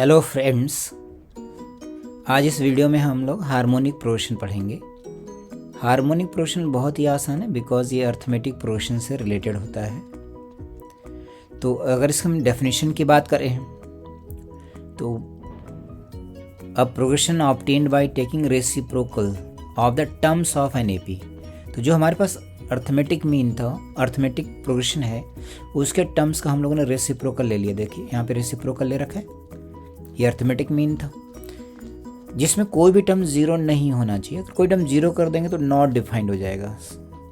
Hello friends, आज इस video में हम लोग हार्मोनिक प्रोग्रेशन पढ़ेंगे। हार्मोनिक प्रोग्रेशन बहुत ही आसान है बिकॉज ये अर्थमेटिक प्रोग्रेशन से रिलेटेड होता है। तो अगर इसकी हम डेफिनेशन की बात करें तो a progression obtained by taking reciprocal of the terms of an AP. तो जो हमारे पास अर्थमेटिक मीन था, अर्थमेटिक प्रोग्रेशन है, उसके टर्म्स का हम लोगों ने रेसिप्रोकल ले लिया। देखिए यहाँ पे रेसिप्रोकल ले रखा है, ये अर्थमेटिक मीन था जिसमें कोई भी टर्म जीरो नहीं होना चाहिए। अगर कोई टर्म जीरो कर देंगे तो नॉट डिफाइंड हो जाएगा,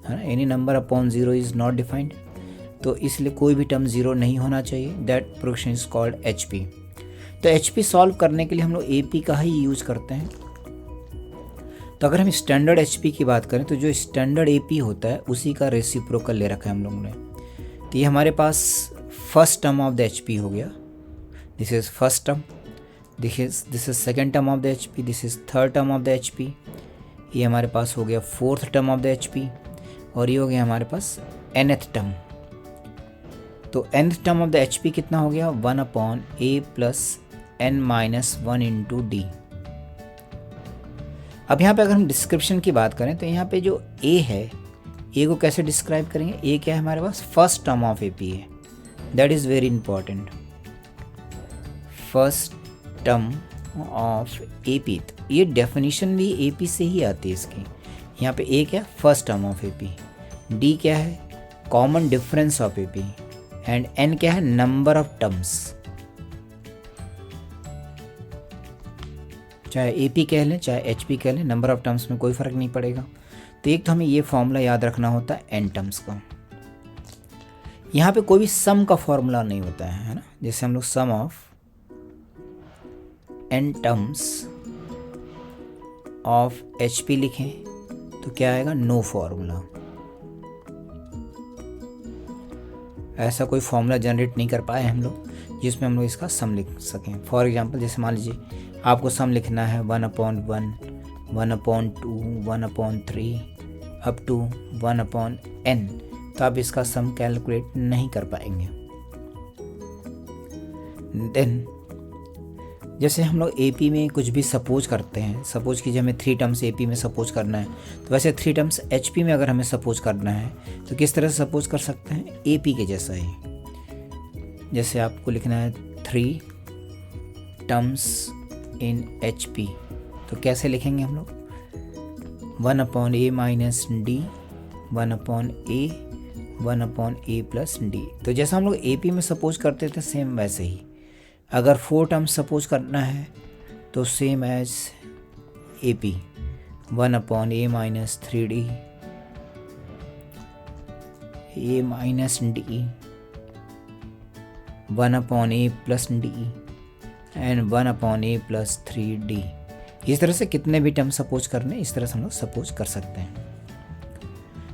है ना। Any number upon zero is not defined, तो इसलिए कोई भी टर्म जीरो नहीं होना चाहिए। That progression is called HP. तो एचपी सॉल्व करने के लिए हम लोग एपी का ही यूज करते हैं। तो अगर हम स्टैंडर्ड एचपी की बात करें तो जो स्टैंडर्ड एपी होता है उसी का रेसिप्रोकल ले रखा है हम लोगों ने। तो ये हमारे पास first term of the HP हो गया, this is first term. This is second term of the HP, this is third term of the HP. ये हमारे पास हो गया fourth term of the HP, और ये हो गया हमारे पास nth टर्म। तो nth term of the HP कितना हो गया, 1/a plus n minus 1 into D. अब यहाँ पे अगर हम डिस्क्रिप्शन की बात करें तो यहाँ पे जो a है, a को कैसे डिस्क्राइब करेंगे। a क्या है हमारे पास, फर्स्ट टर्म ऑफ एपी है। That is very important, first term of AP. ये डेफिनेशन भी एपी से ही आती है इसकी। यहाँ पे ए क्या, first term of AP, d क्या है, common difference of AP, and n क्या है, नंबर ऑफ टर्म्स। चाहे एपी कह लें चाहे एचपी कह लें, नंबर ऑफ टर्म्स में कोई फर्क नहीं पड़ेगा। तो एक तो हमें ये फॉर्मूला याद रखना होता है एन टर्म्स का। यहाँ पे कोई भी सम का फॉर्मूला नहीं होता है ना। जैसे हम लोग sum of n terms of HP लिखें तो क्या आएगा, नो फॉर्मूला। ऐसा कोई फॉर्मूला जनरेट नहीं कर पाए हम लोग जिसमें हम लोग इसका सम लिख सकें। फॉर एग्जांपल जैसे मान लीजिए आपको सम लिखना है 1/1, 1/2, 1/3 अप टू 1/n, तो आप इसका सम कैलकुलेट नहीं कर पाएंगे। देन जैसे हम लोग एपी में कुछ भी सपोज करते हैं, सपोज कीजिए हमें 3 टर्म्स एपी में सपोज करना है, तो वैसे 3 टर्म्स एचपी में अगर हमें सपोज करना है तो किस तरह से सपोज कर सकते हैं, एपी के जैसा ही। जैसे आपको लिखना है 3 टर्म्स इन एचपी, तो कैसे लिखेंगे हम लोग, 1/a minus d, 1/a, 1/a plus D. तो जैसा हम लोग एपी में सपोज करते थे सेम वैसे ही। अगर 4 टर्म्स सपोज करना है तो same as AP, 1/a minus 3d, a minus d, 1/a plus d, and 1/a plus 3d। इस तरह से कितने भी टर्म सपोज करने, इस तरह से हम लोग सपोज कर सकते हैं।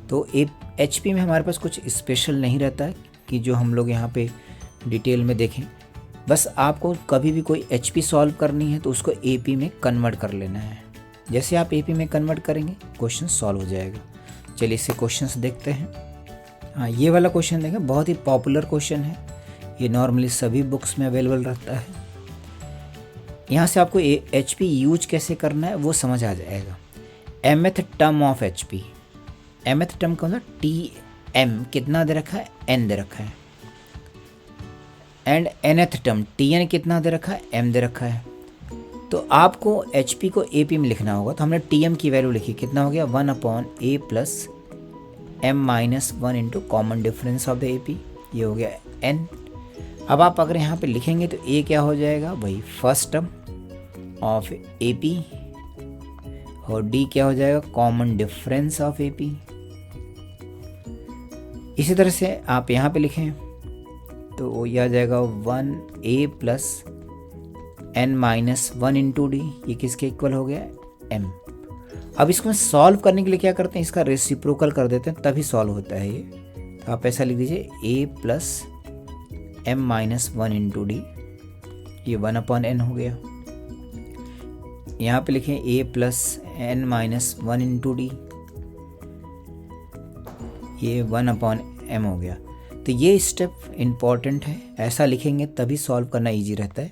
तो एचपी में हमारे पास कुछ स्पेशल नहीं रहता है कि जो हम लोग यहाँ पे डिटेल में देखें। बस आपको कभी भी कोई एचपी सॉल्व करनी है तो उसको एपी में कन्वर्ट कर लेना है। जैसे आप एपी में कन्वर्ट करेंगे क्वेश्चन सॉल्व हो जाएगा। चलिए इससे क्वेश्चंस देखते हैं। हाँ, ये वाला क्वेश्चन देखें, बहुत ही पॉपुलर क्वेश्चन है, ये नॉर्मली सभी बुक्स में अवेलेबल रहता है। यहाँ से आपको एचपी यूज कैसे करना है वो समझ आ जाएगा। mth term of HP, mth term का मतलब टी कितना दे रखा है, n दे रखा है, एंड nth टर्म Tn कितना दे रखा है, m दे रखा है। तो आपको HP को AP में लिखना होगा, तो हमने Tm की वैल्यू लिखी, कितना हो गया, 1/a plus m minus 1 into common difference of the AP, ये हो गया n। अब आप अगर यहाँ पे लिखेंगे तो a क्या हो जाएगा, वही फर्स्ट टर्म ऑफ AP, और d क्या हो जाएगा, कॉमन डिफरेंस ऑफ AP। इसी तरह से आप यहाँ पे लिखें तो यह आ जाएगा 1a plus n minus 1 into D, ये किसके इक्वल हो गया, m। अब इसको सॉल्व करने के लिए क्या करते हैं, इसका रेसिप्रोकल कर देते हैं, तभी सॉल्व होता है ये। तो आप ऐसा लिख दीजिए a plus m minus 1 into D, ये 1/n हो गया। यहाँ पे लिखें a plus n minus 1 into D, ये 1/m हो गया। तो ये स्टेप इम्पॉर्टेंट है, ऐसा लिखेंगे तभी सॉल्व करना इजी रहता है।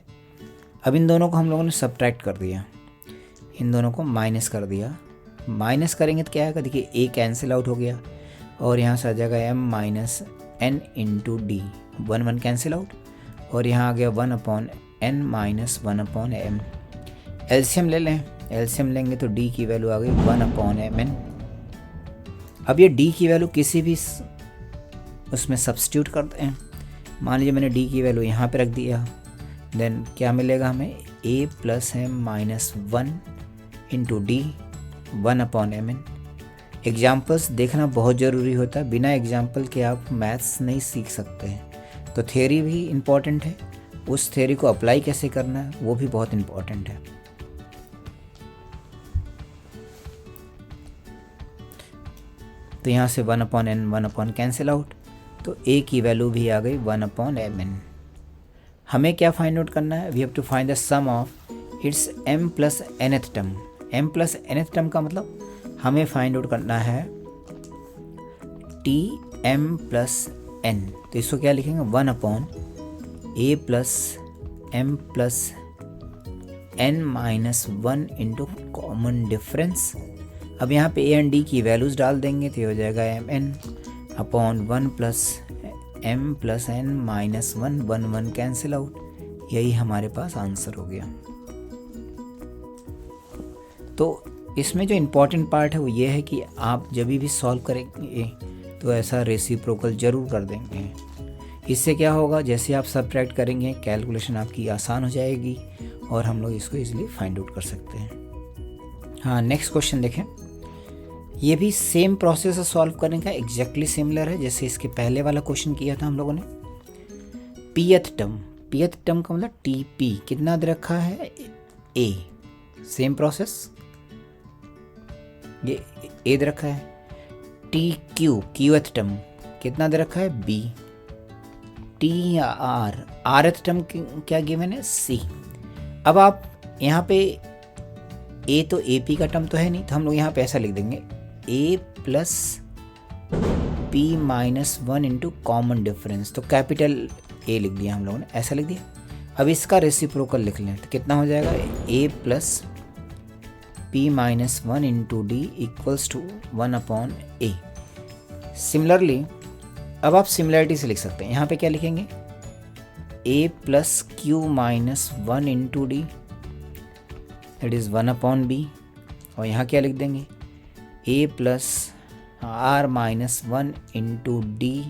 अब इन दोनों को हम लोगों ने सब्ट्रैक्ट कर दिया, इन दोनों को माइनस कर दिया। माइनस करेंगे तो क्या आएगा, देखिए ए कैंसिल आउट हो गया और यहाँ से आ जाएगा m minus n into d, 1 1 cancel out, और यहाँ आ गया 1/n माइनस 1/m। एलसीएम ले लें, एलसीएम लेंगे तो d की वैल्यू आ गई 1/mn। अब ये d की वैल्यू किसी भी उसमें सब्स्टिट्यूट करते हैं। मान लीजिए मैंने d की वैल्यू यहाँ पे रख दिया, देन क्या मिलेगा हमें, a plus m minus 1 into D 1/mn। Examples देखना बहुत ज़रूरी होता है, बिना एग्जाम्पल के आप मैथ्स नहीं सीख सकते हैं। तो थ्योरी भी इम्पॉर्टेंट है, उस थ्योरी को अप्लाई कैसे करना है वो भी बहुत इम्पॉर्टेंट है। तो यहाँ से 1/n 1/n कैंसिल आउट, तो a की वैल्यू भी आ गई 1/mn। हमें क्या फाइंड आउट करना है, we have to find the sum of its m plus nth term. m plus nth term का मतलब हमें फाइंड आउट करना है Tm प्लस n। तो इसको क्या लिखेंगे, 1/a plus m plus n minus 1 into common difference. अब यहाँ पे a एंड d की वैल्यूज़ डाल देंगे तो ये हो जाएगा mn upon 1 plus m plus n minus 1, 1 1 cancel out. यही हमारे पास आंसर हो गया। तो इसमें जो इम्पोर्टेंट पार्ट है वो ये है कि आप जब भी सॉल्व करेंगे तो ऐसा रेसिप्रोकल ज़रूर कर देंगे। इससे क्या होगा, जैसे आप सब्ट्रैक्ट करेंगे कैलकुलेशन आपकी आसान हो जाएगी और हम लोग इसको इजीली फाइंड आउट कर सकते हैं। हाँ, नेक्स्ट क्वेश्चन देखें। ये भी सेम प्रोसेस है सॉल्व करने का, एग्जैक्टली सिमिलर है जैसे इसके पहले वाला क्वेश्चन किया था हम लोगों ने। पीएथ टर्म का मतलब टीपी कितना दे रखा है, ए। सेम प्रोसेस, ये ए दे रखा है। टी क्यूएथ टर्म कितना दे रखा है, बी। टी आरएथ टर्म क्या गिवन है, सी। अब आप यहाँ पे ए तो ए पी का टर्म तो है नहीं, तो हम लोग यहाँ पे ऐसा लिख देंगे A plus P minus 1 into common difference. तो कैपिटल ए लिख दिया हम लोगों ने, ऐसा लिख दिया। अब इसका रेसिप्रोकल लिख लें तो कितना हो जाएगा, A plus p minus 1 into D equals to 1/a। Similarly अब आप सिमिलरिटी से लिख सकते हैं, यहाँ पे क्या लिखेंगे, a plus q minus 1 into d that is 1/b, और यहाँ क्या लिख देंगे, a plus r minus 1 into d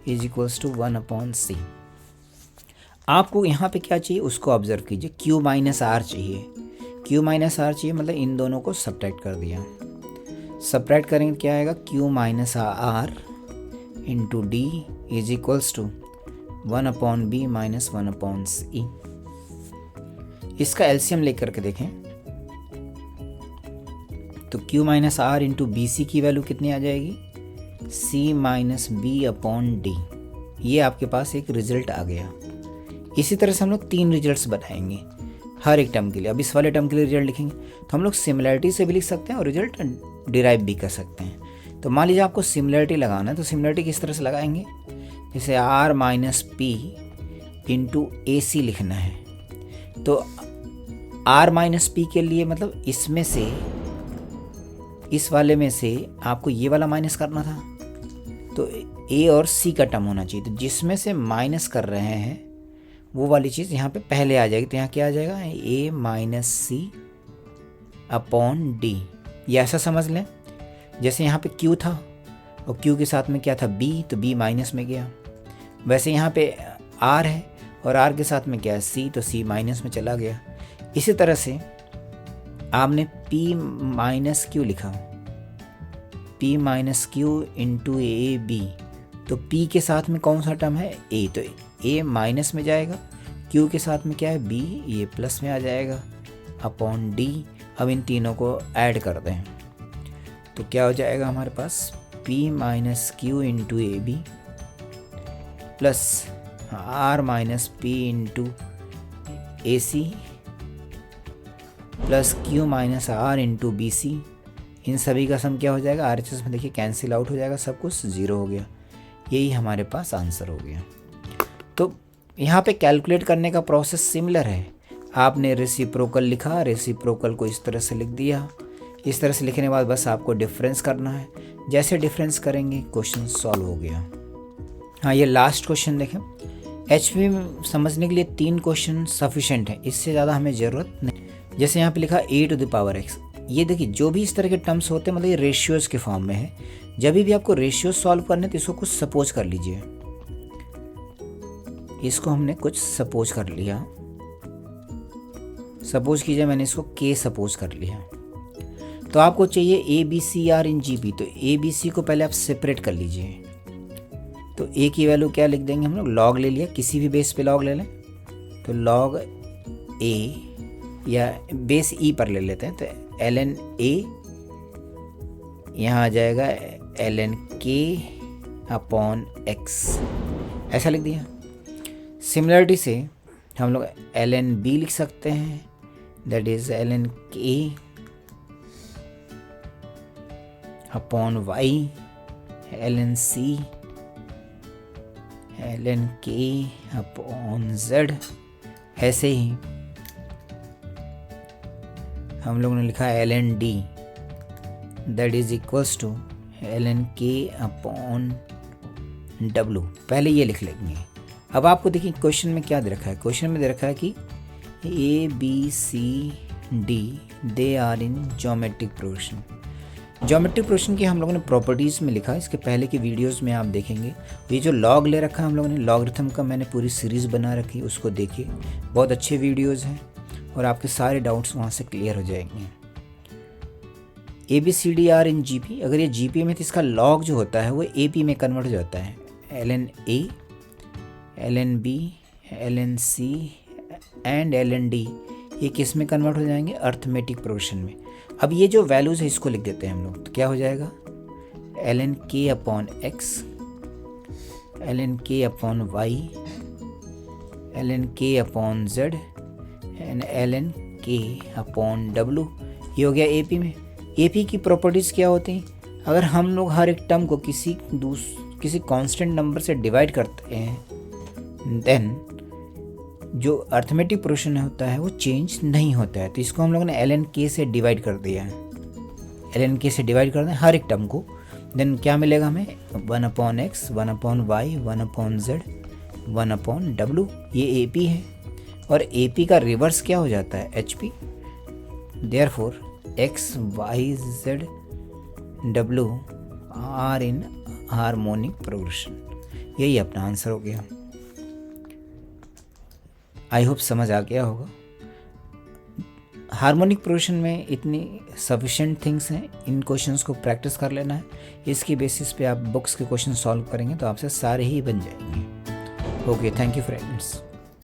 is equals to 1/c। आपको यहाँ पे क्या चाहिए उसको ऑब्जर्व कीजिए, q माइनस r चाहिए, q माइनस आर चाहिए, मतलब इन दोनों को सब्ट्रैक्ट कर दिया। सब्ट्रैक्ट करेंगे क्या आएगा, q minus are into d is equals to 1/b minus 1/c। इसका एलसीएम लेकर के देखें तो q minus are into B c की वैल्यू कितनी आ जाएगी, c minus b upon d. ये आपके पास एक रिजल्ट आ गया। इसी तरह से हम लोग 3 रिजल्ट्स बनाएंगे हर एक टर्म के लिए। अब इस वाले टर्म के लिए रिजल्ट लिखेंगे तो हम लोग सिमिलरिटी से भी लिख सकते हैं और रिजल्ट डिराइव भी कर सकते हैं। तो मान लीजिए आपको सिमिलरिटी लगाना है, तो सिमिलरिटी किस तरह से लगाएंगे, जैसे r minus P into A सी लिखना है। तो r माइनस पी के लिए मतलब इसमें से, इस वाले में से आपको ये वाला माइनस करना था, तो a और c का टर्म होना चाहिए। तो जिसमें से माइनस कर रहे हैं वो वाली चीज़ यहाँ पे पहले आ जाएगी। तो यहाँ क्या आ जाएगा, a minus c upon d. ये ऐसा समझ लें जैसे यहाँ पे q था और q के साथ में क्या था, b, तो b माइनस में गया। वैसे यहाँ पे r है और r के साथ में क्या है, c, तो c माइनस में चला गया। इसी तरह से आपने p माइनस क्यू लिखा, p माइनस क्यू इंटू ए बी, तो p के साथ में कौन सा टर्म है, a, तो a माइनस में जाएगा, q के साथ में क्या है, b, ये प्लस में आ जाएगा अपॉन d। अब इन तीनों को ऐड कर दें तो क्या हो जाएगा हमारे पास, p minus Q into A B plus r minus P into A C plus q minus are into B C. इन सभी का सम क्या हो जाएगा, RHS में देखिए कैंसिल आउट हो जाएगा, सब कुछ 0 हो गया। यही हमारे पास आंसर हो गया। तो यहाँ पे कैलकुलेट करने का प्रोसेस सिमिलर है, आपने रेसिप्रोकल लिखा, रेसिप्रोकल को इस तरह से लिख दिया। इस तरह से लिखने के बाद बस आपको डिफरेंस करना है। जैसे डिफरेंस करेंगे क्वेश्चन सॉल्व हो गया। हाँ, ये लास्ट क्वेश्चन देखें। HP समझने के लिए 3 क्वेश्चन सफिशेंट है, इससे ज़्यादा हमें ज़रूरत नहीं। जैसे यहाँ पे लिखा a⁻x, ये देखिए जो भी इस तरह के टर्म्स होते हैं मतलब ये रेशियोज़ के फॉर्म में है। जब भी आपको रेशियो सॉल्व करने तो इसको कुछ सपोज कर लीजिए। इसको हमने कुछ सपोज कर लिया, सपोज कीजिए मैंने इसको k सपोज कर लिया। तो आपको चाहिए ABC आर इन GB, तो ABC को पहले आप सेपरेट कर लीजिए। तो a की वैल्यू क्या लिख देंगे हम लोग, लॉग ले लिया, किसी भी बेस पे लॉग ले लें, तो लॉग a या बेस e पर ले लेते हैं, तो ln a यहाँ आ जाएगा ln k अपॉन x, ऐसा लिख दिया। सिमिलरिटी से हम लोग ln b लिख सकते हैं, that is ln k upon y, ln c ln k अपॉन z। ऐसे ही हम लोगों ने लिखा ln d, that is equals to ln k upon w। पहले ये लिख लेंगे। अब आपको देखिए क्वेश्चन में क्या दे रखा है, क्वेश्चन में दे रखा है कि ABCD they are in geometric progression. Geometric progression की हम लोगों ने प्रॉपर्टीज़ में लिखा, इसके पहले की वीडियोस में आप देखेंगे। ये जो लॉग ले रखा है हम लोगों ने, लॉगरिथम का मैंने पूरी सीरीज़ बना रखी, उसको देखिए, बहुत अच्छे वीडियोस हैं और आपके सारे डाउट्स वहाँ से क्लियर हो जाएंगे। ABCD आर इन GP, अगर ये GP में तो इसका लॉग जो होता है वो AP में कन्वर्ट हो जाता है। ln A, ln B, ln C and ln D ये किस में कन्वर्ट हो जाएंगे, अर्थमेटिक प्रोग्रेशन में। अब ये जो वैल्यूज़ है इसको लिख देते हैं हम लोग, तो क्या हो जाएगा ln k upon x, ln k upon y, ln k अपॉन z and ln k upon w। ये हो गया AP में। AP की प्रॉपर्टीज़ क्या होती हैं, अगर हम लोग हर एक टर्म को किसी कांस्टेंट नंबर से डिवाइड करते हैं देन जो अर्थमेटिक प्रोग्रेशन होता है वो चेंज नहीं होता है। तो इसको हम लोगों ने ln k से डिवाइड कर दिया है, ln k से डिवाइड कर दें हर एक टर्म को, देन क्या मिलेगा हमें 1 upon x, 1 upon y, 1 upon z, 1 upon w। ये AP है और AP का रिवर्स क्या हो जाता है, HP। Therefore x, y, z, w are in harmonic progression. यही अपना आंसर हो गया। आई होप समझ आ गया होगा। हार्मोनिक प्रोग्रेशन में इतनी सफिशेंट थिंग्स हैं, इन क्वेश्चंस को प्रैक्टिस कर लेना है। इसकी बेसिस पे आप बुक्स के क्वेश्चन सॉल्व करेंगे तो आपसे सारे ही बन जाएंगे। Okay, thank you friends.